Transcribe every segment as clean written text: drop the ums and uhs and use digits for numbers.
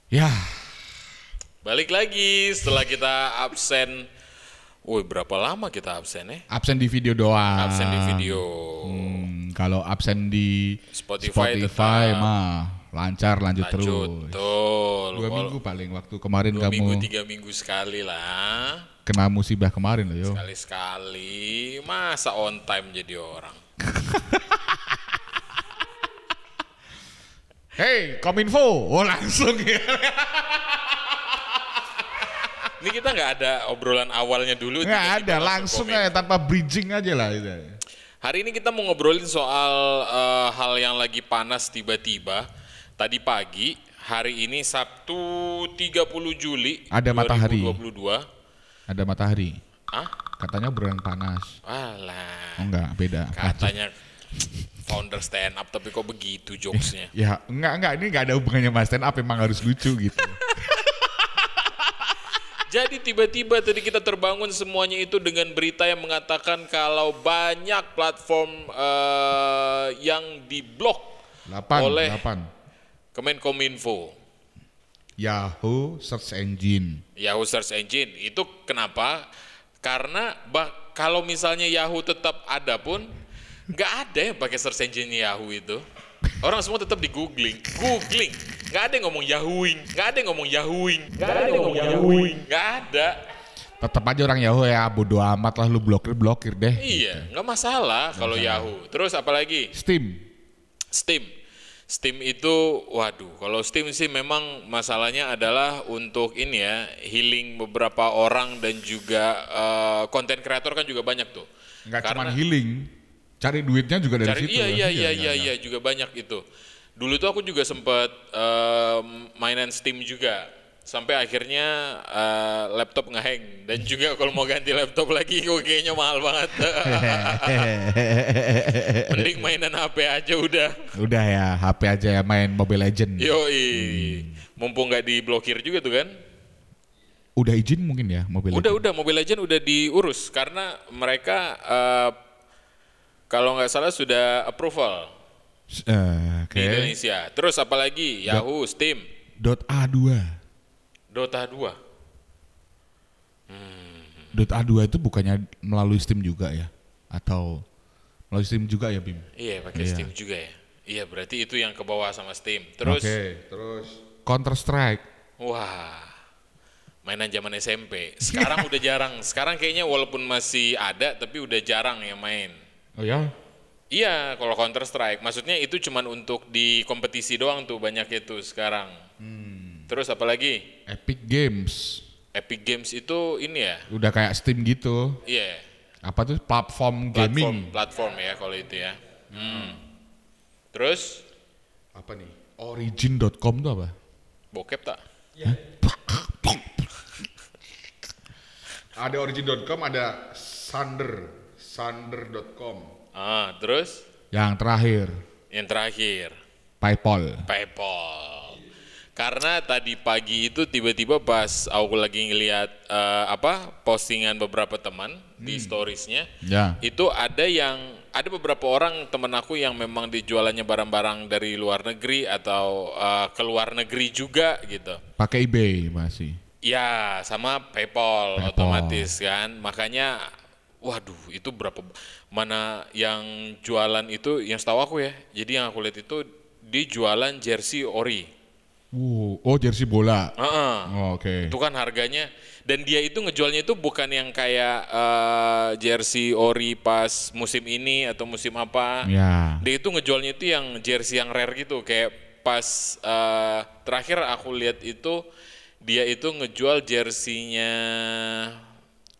Ya, Balik lagi setelah kita absen. Woi, berapa lama kita absen ya? absen di video doang. Absen di video. Kalau absen di Spotify tetap mah lancar lanjut terus. Betul. 2 minggu paling waktu kemarin 2 kamu minggu 3 minggu sekali lah. kena musibah kemarin loh yo. Sekali-sekali. Masa on time jadi orang. Hey, Kominfo. Oh langsung ya. Ini kita nggak ada obrolan awalnya dulu. Nggak ada, langsung aja tanpa bridging aja lah itu. Hari ini kita mau ngobrolin soal hal yang lagi panas tiba-tiba. Tadi pagi, hari ini Sabtu 30 Juli Ada matahari. 2022. Ada matahari. Hah? Katanya bulan panas. Alah. Oh enggak, beda. Katanya founder stand up, tapi kok begitu jokesnya? Ya, enggak ini enggak ada hubungannya sama stand up, emang harus lucu gitu. Jadi tiba-tiba tadi kita terbangun semuanya itu dengan berita yang mengatakan kalau banyak platform yang diblok 8. oleh Kemenkominfo. Yahoo Search Engine. Yahoo Search Engine. Itu kenapa? Karena kalau misalnya Yahoo tetap ada pun, nggak ada yang pakai search engine Yahoo itu. Orang semua tetap di googling. Nggak ada yang ngomong Yahooing. Nggak ada. Tetap aja orang Yahoo ya, bodo amat lah lu blokir deh. Iya, nggak masalah kalau Yahoo. Terus apalagi? Steam itu, waduh, kalau Steam sih memang masalahnya adalah untuk ini ya, healing beberapa orang dan juga konten kreator kan juga banyak tuh. Nggak cuma healing, cari duitnya juga dari situ. Iya, juga banyak itu. Dulu tuh aku juga sempat mainan Steam juga. Sampai akhirnya laptop ngehang dan juga kalau mau ganti laptop lagi kayaknya mahal banget. Mending mainan HP aja udah. Udah ya, HP aja ya main Mobile Legend. Yoi, mumpung nggak diblokir juga tuh kan? Udah izin mungkin ya Mobile Legend? Udah Mobile Legend udah diurus karena mereka kalau nggak salah sudah approval di Indonesia. Terus apalagi Yahoo, Steam. .A2. Dota 2. .A2 itu bukannya melalui Steam juga ya? Atau melalui Steam juga ya Bim? Iya pakai Steam juga ya. Iya berarti itu yang ke bawah sama Steam. Terus terus Counter Strike. Wah, mainan zaman SMP. Sekarang udah jarang. Sekarang kayaknya walaupun masih ada tapi udah jarang yang main. Oh ya? Iya, kalau Counter Strike. Maksudnya itu cuman untuk di kompetisi doang tuh banyak itu sekarang. Terus apalagi? Epic Games. Epic Games itu ini ya? Udah kayak Steam gitu. Iya. Apa tuh platform gaming? Platform ya kalau itu ya. Terus? Apa nih? Origin.com tuh apa? Bokep tak? Ada Origin.com, ada Sander.com. Terus? Yang terakhir. PayPal. Karena tadi pagi itu tiba-tiba pas aku lagi ngelihat postingan beberapa teman di storiesnya, itu ada beberapa orang temen aku yang memang dijualannya barang-barang dari luar negeri atau ke luar negeri juga gitu. Pakai eBay masih. Ya, sama PayPal otomatis kan. Makanya, waduh, itu mana yang jualan itu, yang setahu aku ya. Jadi yang aku lihat itu dijualan jersey ori. Oh jersey bola. Oke. Itu kan harganya, dan dia itu ngejualnya itu bukan yang kayak jersey ori pas musim ini atau musim apa. Ya. Dia itu ngejualnya itu yang jersey yang rare gitu, kayak pas terakhir aku lihat itu dia itu ngejual jersinya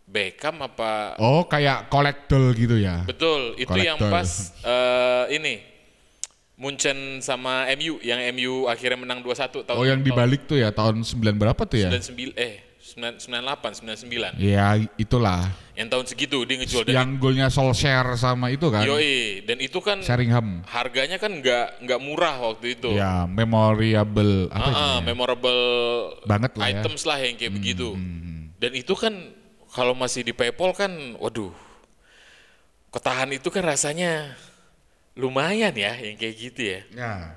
Beckham apa? Oh kayak collectible gitu ya? Betul, itu yang pas ini. Munchen sama MU, yang MU akhirnya menang 2-1 tahun. Oh yang dibalik tuh ya, tahun 9 berapa tuh ya? 98, 99. Iya itulah. Yang tahun segitu dia ngejual. Yang golnya Solskjaer sama itu kan? Yoi, dan itu kan Sheringham. Harganya kan nggak murah waktu itu. Ya, memorable memorable banget lah items lah yang kayak begitu. Dan itu kan kalau masih di PayPal kan, waduh, ketahan itu kan rasanya lumayan ya yang kayak gitu ya. Nah,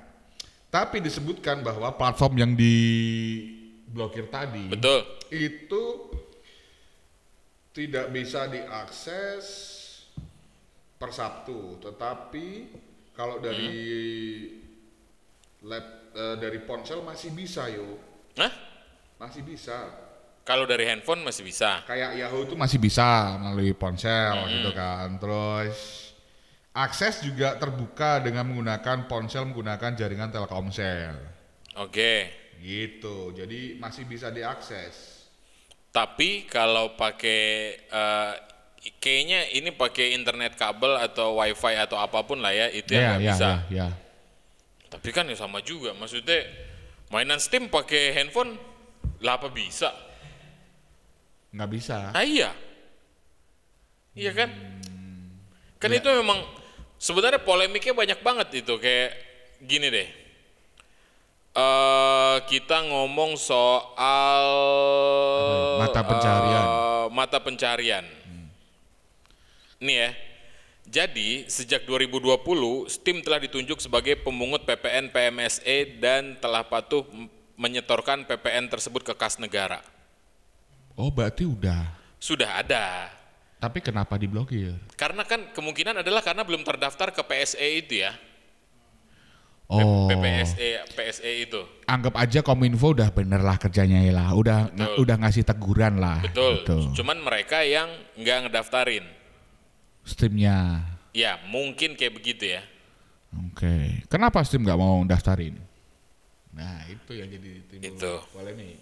tapi disebutkan bahwa platform yang diblokir tadi, betul, itu tidak bisa diakses per Sabtu, tetapi kalau dari dari ponsel masih bisa yo. Hah? Masih bisa. Kalau dari handphone masih bisa. Kayak Yahoo itu masih bisa melalui ponsel gitu kan. Terus akses juga terbuka dengan menggunakan ponsel menggunakan jaringan Telkomsel. Oke. Gitu. Jadi masih bisa diakses. Tapi kalau pakai kayaknya ini pakai internet kabel atau wifi atau apapun lah ya, itu yang nggak bisa. Ya. Tapi kan ya sama juga, maksudnya mainan Steam pakai handphone, lah apa bisa? Nggak bisa. Ah iya. Iya kan? Kan itu memang sebenarnya polemiknya banyak banget itu, kayak gini deh. Kita ngomong soal mata pencarian. Nih ya. Jadi, sejak 2020, Steam telah ditunjuk sebagai pemungut PPN PMSE dan telah patuh menyetorkan PPN tersebut ke kas negara. Oh, berarti udah. Sudah ada. Tapi kenapa diblokir? Karena kan kemungkinan adalah karena belum terdaftar ke PSE itu ya. Oh. PSE itu. Anggap aja Kominfo udah bener lah kerjanya ya lah. Udah ngasih teguran lah. Betul. Gitu. Cuman mereka yang nggak ngedaftarin. Steamnya. Ya, mungkin kayak begitu ya. Oke. Kenapa Steam nggak mau daftarin? Nah, itu yang jadi timbul Itu. polemik.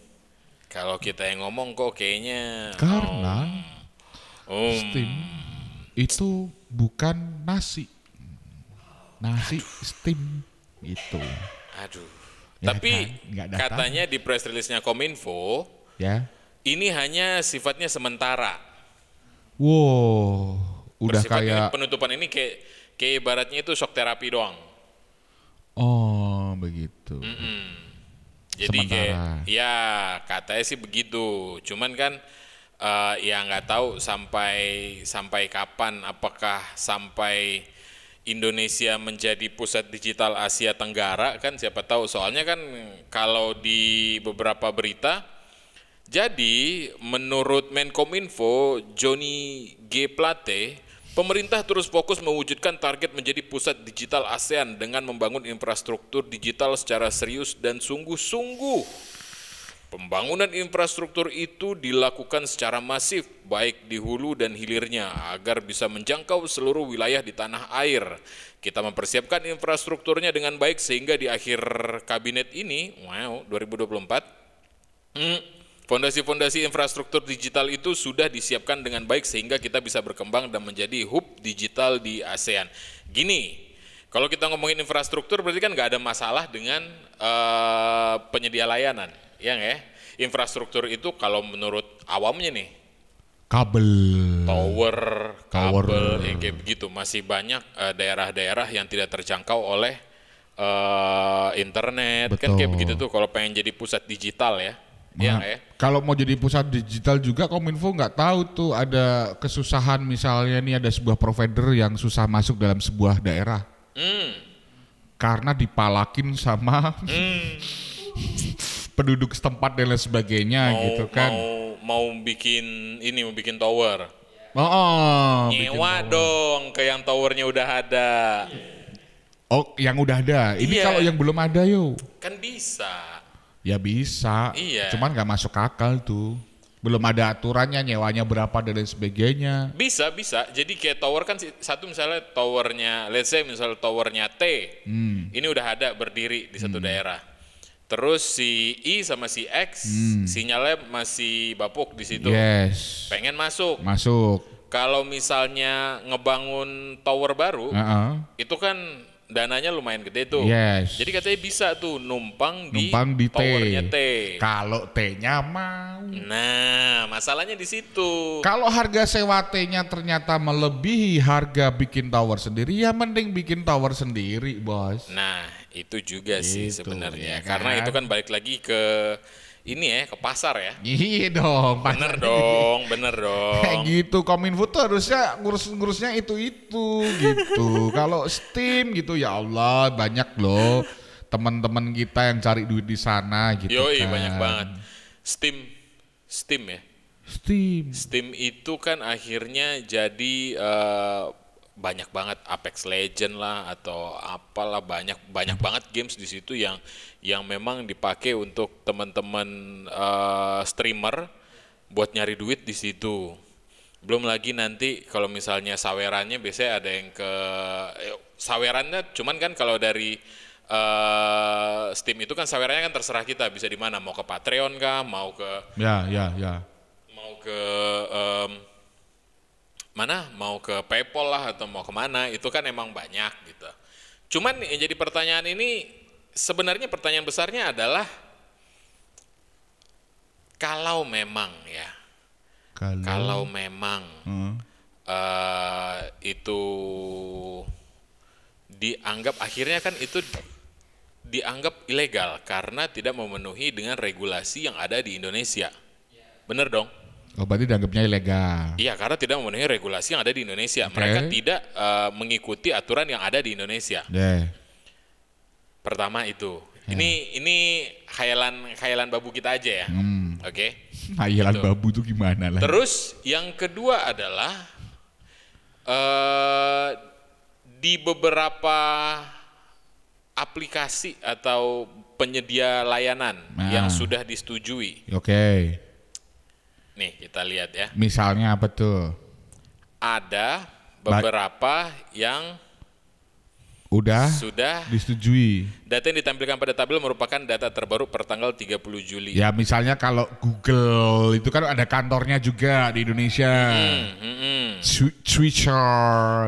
Kalau kita yang ngomong kok kayaknya Karena Steam itu bukan nasi. Nasi Steam itu. Aduh. Ya Tapi kan? katanya di press release-nya Kominfo, Ya. ini hanya sifatnya sementara. Wow, udah Bersifatnya kayak penutupan ini kayak ibaratnya itu shock terapi doang. oh begitu. Jadi Sementara. kayak ya katanya sih begitu. Cuman kan ya nggak tahu sampai kapan, apakah sampai Indonesia menjadi pusat digital Asia Tenggara kan siapa tahu. Soalnya kan kalau di beberapa berita, jadi menurut Menkominfo Johnny G. Plate, pemerintah terus fokus mewujudkan target menjadi pusat digital ASEAN dengan membangun infrastruktur digital secara serius dan sungguh-sungguh. Pembangunan infrastruktur itu dilakukan secara masif, baik di hulu dan hilirnya, agar bisa menjangkau seluruh wilayah di tanah air. Kita mempersiapkan infrastrukturnya dengan baik sehingga di akhir kabinet ini, 2024, fondasi-fondasi infrastruktur digital itu sudah disiapkan dengan baik sehingga kita bisa berkembang dan menjadi hub digital di ASEAN. Gini, kalau kita ngomongin infrastruktur berarti kan nggak ada masalah dengan penyedia layanan. Ya nggak ya? Infrastruktur itu kalau menurut awamnya nih, kabel, tower, kabel, kayak begitu. Masih banyak daerah-daerah yang tidak terjangkau oleh internet. Betul. Kan kayak begitu tuh kalau pengen jadi pusat digital ya. Ya nggak ya? Kalau mau jadi pusat digital juga Kominfo nggak tahu tuh ada kesusahan misalnya nih ada sebuah provider yang susah masuk dalam sebuah daerah. Karena dipalakin sama penduduk setempat dan lain sebagainya gitu kan. Mau bikin tower. Nyewa dong ke yang towernya udah ada. Oh, yang udah ada. Ini Iya. kalau yang belum ada yuk. Kan bisa. Ya bisa. Iya. Cuman nggak masuk akal tuh. Belum ada aturannya nyewanya berapa dan lain sebagainya. Bisa. Jadi kayak tower kan satu misalnya towernya, let's say misalnya towernya T. Ini udah ada berdiri di satu daerah. Terus si I sama si X sinyalnya masih bapuk di situ. Yes. Pengen masuk. Kalau misalnya ngebangun tower baru, itu kan dananya lumayan gede tuh. Yes. Jadi katanya bisa tuh numpang di T. towernya T. Kalau T-nya mau. Nah, masalahnya di situ. Kalau harga sewa T-nya ternyata melebihi harga bikin tower sendiri, ya mending bikin tower sendiri, bos. Nah, itu juga sih Gitu, sebenarnya. ya kan? Karena itu kan balik lagi ke ini ya, ke pasar ya. Iya dong. Bener dong. Kayak gitu, Kominfo tuh harusnya ngurusnya itu gitu. Kalau Steam gitu, ya Allah banyak loh teman-teman kita yang cari duit di sana gitu. Yoi, kan. banyak banget. Steam ya. Steam itu kan akhirnya jadi banyak banget Apex Legend lah atau apalah, banyak banget games di situ yang memang dipakai untuk teman-teman streamer buat nyari duit di situ. Belum lagi nanti kalau misalnya sawerannya biasanya ada yang ke sawerannya, cuman kan kalau dari Steam itu kan sawerannya kan terserah kita, bisa di mana, mau ke Patreon kah, mau ke mau ke mana, mau ke PayPal lah atau mau kemana, itu kan emang banyak gitu. Cuman yang jadi pertanyaan ini, sebenarnya pertanyaan besarnya adalah kalau memang itu dianggap, akhirnya kan itu dianggap ilegal karena tidak memenuhi dengan regulasi yang ada di Indonesia. Bener dong? Oh, berarti dianggapnya ilegal. Iya, karena tidak memenuhi regulasi yang ada di Indonesia. Mereka tidak mengikuti aturan yang ada di Indonesia. Pertama itu. Ini khayalan babu kita aja ya. Oke. Khayalan babu itu gimana lah? Terus yang kedua adalah di beberapa aplikasi atau penyedia layanan yang sudah disetujui. Oke. Nih kita lihat ya. Misalnya apa tuh? Ada beberapa yang sudah disetujui. Data yang ditampilkan pada tabel merupakan data terbaru per tanggal 30 Juli. Ya misalnya kalau Google itu kan ada kantornya juga di Indonesia. Twitter.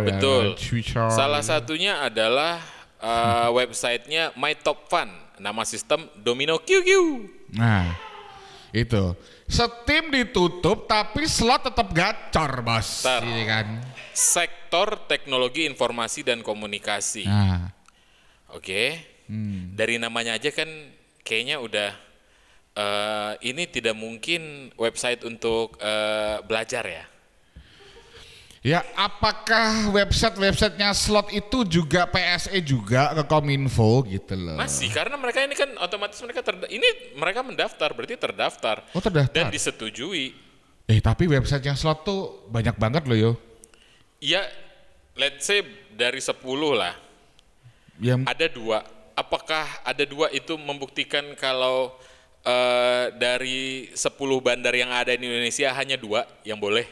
Betul. Ya, Twitter. Salah satunya adalah websitenya My Top Fun. Nama sistem Domino QQ. Nah itu. Steam ditutup tapi slot tetap gacor, bos. Ini kan. Sektor teknologi informasi dan komunikasi. Oke. Dari namanya aja kan kayaknya udah ini tidak mungkin website untuk belajar ya. Ya, apakah websitenya slot itu juga PSE juga ke Kominfo gitu loh? Masih, karena mereka ini kan otomatis mereka mendaftar, berarti terdaftar. Oh, terdaftar. Dan disetujui. Tapi websitenya slot tuh banyak banget loh yo. Ya, let's say dari 10 lah. Ada 2. Apakah ada 2 itu membuktikan kalau dari 10 bandar yang ada di Indonesia hanya 2 yang boleh?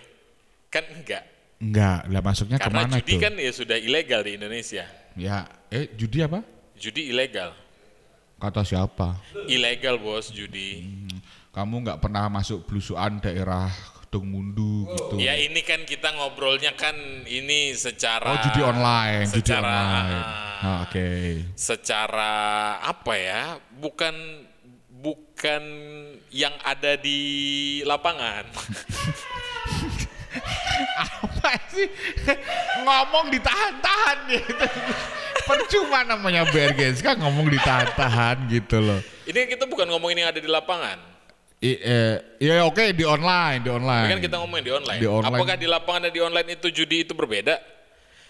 Kan enggak. Enggak, lah masuknya karena kemana tuh? Karena judi kan ya sudah ilegal di Indonesia. Ya, judi apa? Judi ilegal. Kata siapa? Ilegal bos, judi. Kamu nggak pernah masuk belusuan daerah Kedung Mundu gitu? Ya ini kan kita ngobrolnya kan ini secara. Oh, judi online. Oke. Secara apa ya? Bukan yang ada di lapangan. Apa sih? Ngomong ditahan-tahan gitu. Percuma namanya Bergens kan ngomong ditahan-tahan gitu loh. Ini kita bukan ngomongin yang ada di lapangan. Iya oke, di online. Ini kan kita ngomongin di online. Apakah di lapangan dan di online itu judi itu berbeda?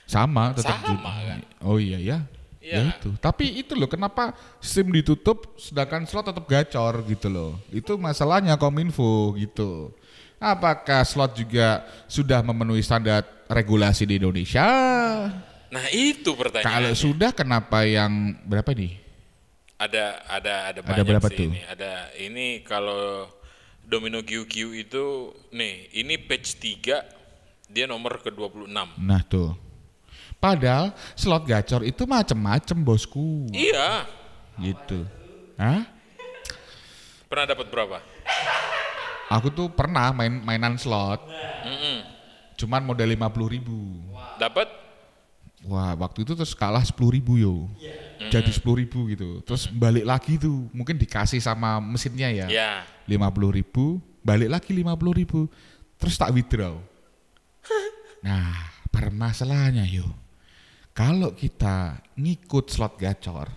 Sama, tetap sama kan. Oh iya ya. Ya itu. Tapi itu loh kenapa Steam ditutup sedangkan slot tetap gacor gitu loh. Itu masalahnya Kominfo gitu. Apakah slot juga sudah memenuhi standar regulasi di Indonesia? Nah itu pertanyaannya. Kalau sudah kenapa yang berapa nih? Ada banyak berapa sih tuh? ini. Ini kalau Domino QQ itu nih, ini page 3 dia nomor ke-26. Nah tuh. Padahal slot gacor itu macem-macem bosku. Iya. Gitu. Hah? Pernah dapat berapa? Aku tuh pernah mainan slot. Cuman modal 50.000. Dapat? Wah, waktu itu terus kalah 10.000 yo. Jadi 10.000 gitu. Terus balik lagi tuh, mungkin dikasih sama mesinnya ya. Iya. 50.000, balik lagi 50.000. Terus tak withdraw. Nah, permasalahannya yo. Kalau kita ngikut slot gacor,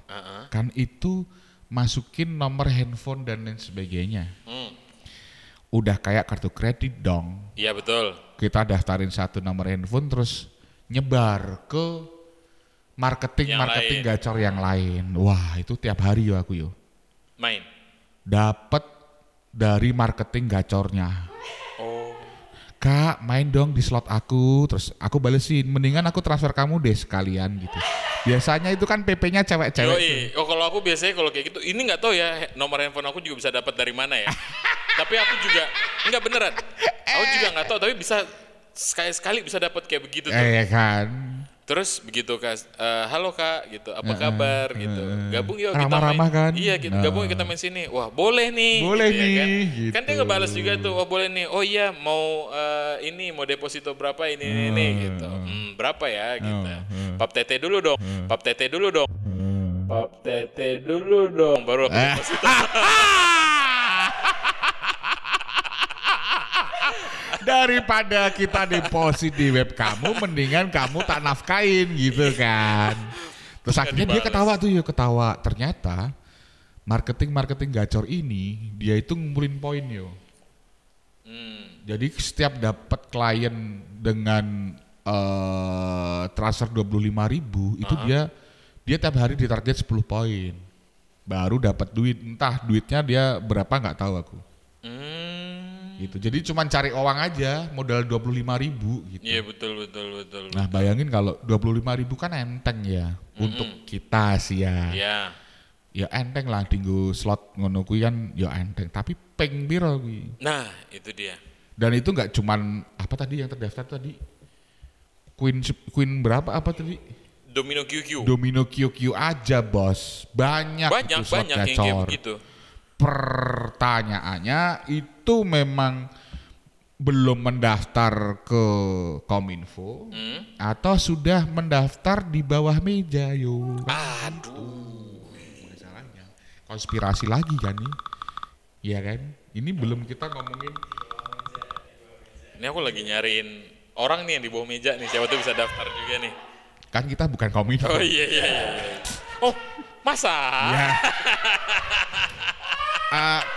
kan itu masukin nomor handphone dan lain sebagainya. Udah kayak kartu kredit dong. Iya betul. Kita daftarin satu nomor handphone terus nyebar ke marketing gacor yang lain. Wah itu tiap hari yo aku yo. Main. Dapat dari marketing gacornya. Oh. Kak main dong di slot aku, terus aku balesin, mendingan aku transfer kamu deh sekalian gitu. Biasanya itu kan PP-nya cewek-cewek. Oh kalau aku biasanya kalau kayak gitu, ini nggak tahu ya nomor handphone aku juga bisa dapat dari mana ya. Tapi aku juga nggak beneran. Aku juga nggak tahu, tapi bisa sekali bisa dapat kayak begitu tuh. Iya kan. Terus begitu Kak, halo Kak gitu, apa kabar gitu. Gabung yuk kita main. Ramah-ramah kan? Iya gitu, gabung yuk kita main sini. Wah, boleh nih. Boleh gitu, nih. Ya kan? Gitu. Kan dia ngebales juga tuh, wah boleh nih. Oh iya, mau ini mau deposito berapa ini gitu. Berapa ya gitu. Pap tete dulu dong. Pap tete dulu dong. Pap tete dulu dong baru aku deposito. Daripada kita deposit di web kamu, mendingan kamu tak nafkain gitu kan. Terus akhirnya dia ketawa. Ternyata marketing gacor ini dia itu ngumpulin poin yo. Jadi setiap dapat klien dengan transfer 25.000 itu dia tiap hari ditarget 10 poin. Baru dapat duit, entah duitnya dia berapa nggak tahu aku. Gitu. Jadi cuma cari uang aja, modal 25.000 gitu. Iya betul. Nah bayangin kalau 25.000 kan enteng ya untuk kita sih ya. Iya. Ya enteng lah tinggu slot ngono kuwi kan ya enteng, tapi peng piro kuwi. Nah, itu dia. Dan itu nggak cuman apa tadi yang terdaftar tadi? Queen berapa apa tadi? Domino QQ. Domino QQ aja, Bos. Banyak itu slot yang kayak gacor. begitu. Pertanyaannya itu memang belum mendaftar ke Kominfo atau sudah mendaftar di bawah meja yo. Aduh. Masalahnya konspirasi lagi kan nih. Iya kan? Ini belum kita ngomongin. Ini aku lagi nyariin orang nih yang di bawah meja nih, siapa tuh bisa daftar juga nih. Kan kita bukan Kominfo. Oh iya. Oh, masa? Ya.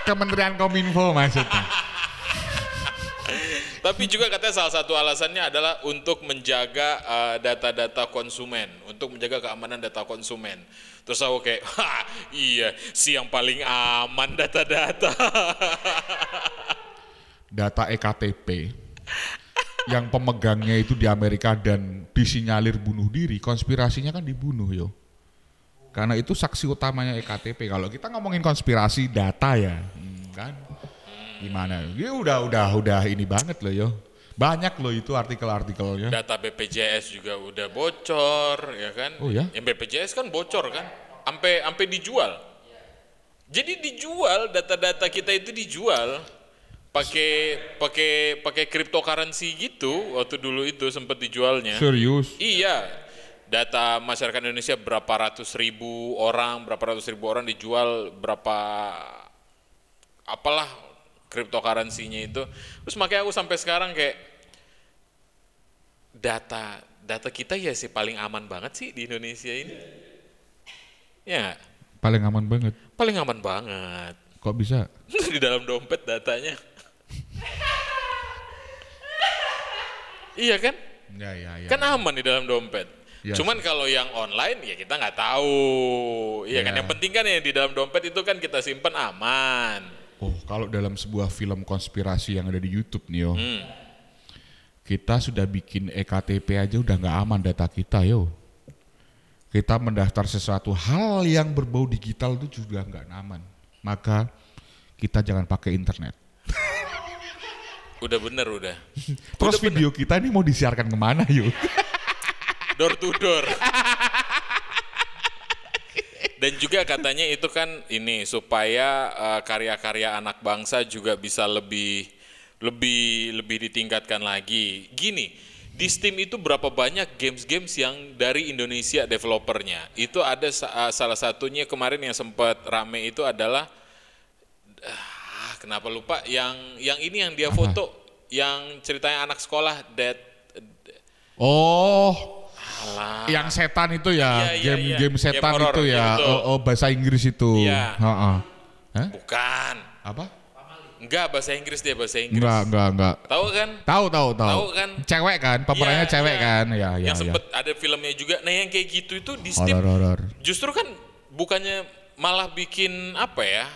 Kementerian Kominfo maksudnya. Tapi juga katanya salah satu alasannya adalah untuk menjaga data-data konsumen, untuk menjaga keamanan data konsumen. Terus aku kayak, iya, si yang paling aman data-data. Data EKTP yang pemegangnya itu di Amerika dan disinyalir bunuh diri, konspirasinya kan dibunuh yo. Karena itu saksi utamanya EKTP. Kalau kita ngomongin konspirasi data ya, kan gimana? Ya udah ini banget loh yo. Banyak loh itu artikel-artikelnya. Data BPJS juga udah bocor, ya kan? Oh ya? Yang BPJS kan bocor kan? Sampai dijual. Jadi dijual, data-data kita itu dijual pakai cryptocurrency gitu. Waktu dulu itu sempat dijualnya. Serius? Iya. Data masyarakat Indonesia berapa ratus ribu orang dijual berapa apalah cryptocurrency-nya itu. Terus makanya aku sampai sekarang kayak data kita ya sih paling aman banget sih di Indonesia ini. Ya. Paling aman banget. Paling aman banget. Kok bisa? Di dalam dompet datanya. Iya kan? Ya. Kan aman di dalam dompet. Ya, cuman kalau yang online ya kita nggak tahu. Iya kan, yang penting kan yang di dalam dompet itu kan kita simpan aman. Oh, kalau dalam sebuah film konspirasi yang ada di YouTube nih yo. Kita sudah bikin EKTP aja udah nggak aman data kita yo. Kita mendaftar sesuatu hal yang berbau digital itu juga nggak aman. Maka kita jangan pakai internet. Udah bener udah. Terus video kita ini mau disiarkan kemana yuk? Door to door. Dan juga katanya itu kan ini supaya karya-karya anak bangsa juga bisa lebih ditingkatkan lagi. Gini, di Steam itu berapa banyak games-games yang dari Indonesia developernya. Itu ada salah satunya kemarin yang sempat rame itu adalah kenapa lupa yang ini yang dia foto yang ceritanya anak sekolah Alah. Yang setan itu ya, Iya. game setan Game horror, itu ya, bahasa Inggris itu. Iya. Hah? Bukan. Apa? Enggak, bahasa Inggris dia, bahasa Inggris. Enggak. Tahu kan? Tahu. Tahu kan? Cewek kan, pemerannya cewek kan? Ya. Yang sempet ada filmnya juga. Nah, yang kayak gitu itu di Steam. Horor. Justru kan bukannya malah bikin apa ya?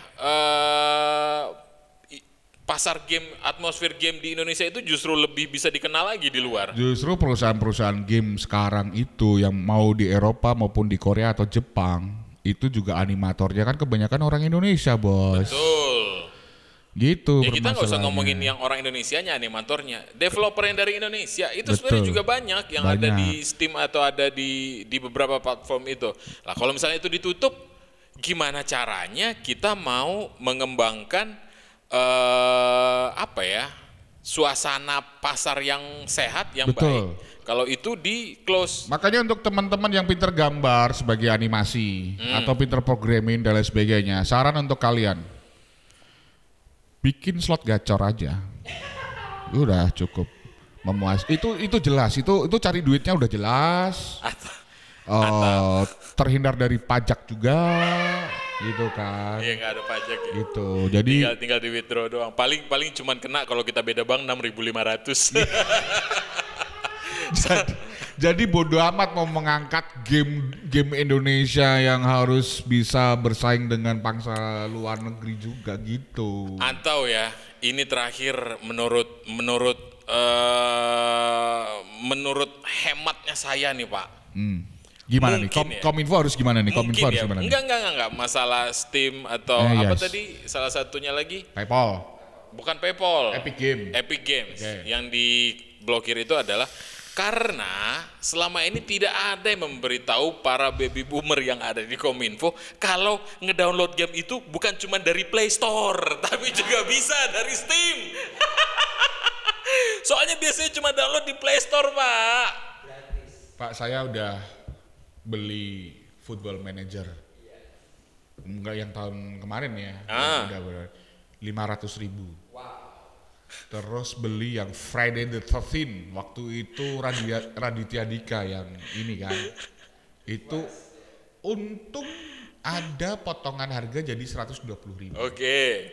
Pasar game, atmosfer game di Indonesia itu justru lebih bisa dikenal lagi di luar. Justru perusahaan-perusahaan game sekarang itu yang mau di Eropa maupun di Korea atau Jepang itu juga animatornya kan kebanyakan orang Indonesia, bos. Betul. Gitu. Ya kita nggak usah ngomongin yang orang Indonesianya, animatornya, developer yang dari Indonesia itu sebenarnya juga banyak yang ada di Steam atau ada di beberapa platform itu. Lah kalau misalnya itu ditutup, gimana caranya kita mau mengembangkan suasana pasar yang sehat, yang baik, kalau itu di close. Makanya untuk teman-teman yang pinter gambar sebagai animasi atau pinter programming dan lain sebagainya, saran untuk kalian bikin slot gacor aja, udah cukup memuas. Itu jelas, itu cari duitnya udah jelas. Terhindar dari pajak juga, gitu kan. Iya, nggak ada pajak ya. Gitu. Jadi tinggal di withdraw doang. Paling cuman kena kalau kita beda bank 6.500. jadi bodo amat mau mengangkat game Indonesia yang harus bisa bersaing dengan bangsa luar negeri juga gitu. Atau ya, ini terakhir menurut hematnya saya nih, Pak. Gimana mungkin nih? Kominfo harus gimana nih? Mungkin ya. Enggak. Masalah Steam atau tadi salah satunya lagi? PayPal. Bukan PayPal. Epic Games. Okay. Yang diblokir itu adalah karena selama ini tidak ada yang memberitahu para baby boomer yang ada di Kominfo kalau ngedownload game itu bukan cuma dari Play Store, tapi juga bisa dari Steam. Soalnya biasanya cuma download di Play Store, Pak. Pak, saya udah beli Football Manager. Enggak yang tahun kemarin ya. Udah 500.000. Wow. Terus beli yang Friday the 13th. Waktu itu Raditya Dika yang ini kan. Itu untung ada potongan harga jadi 120.000. Oke.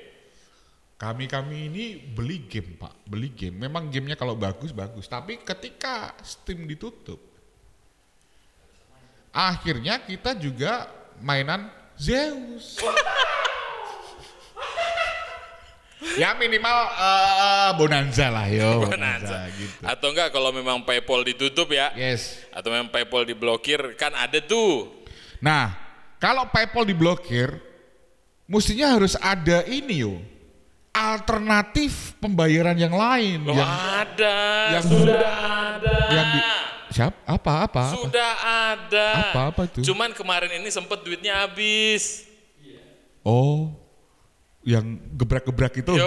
Kami ini beli game, Pak. Beli game. Memang gamenya kalau bagus. Tapi ketika Steam ditutup, akhirnya kita juga mainan Zeus. Ya minimal Bonanza lah yo. Bonanza gitu. Atau enggak kalau memang PayPal ditutup ya. Yes. Atau memang PayPal diblokir, kan ada tuh. Nah, kalau PayPal diblokir, mestinya harus ada ini yo. Alternatif pembayaran yang lain. Sudah ada. Apa? Sudah ada. Apa itu? Cuman kemarin ini sempet duitnya habis. Oh, yang gebrak-gebrak itu?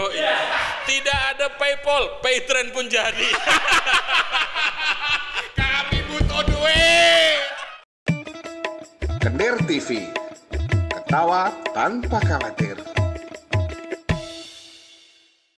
Tidak ada PayPal, Paytrend pun jadi. Kami butuh duit. Kendir TV, ketawa tanpa khawatir.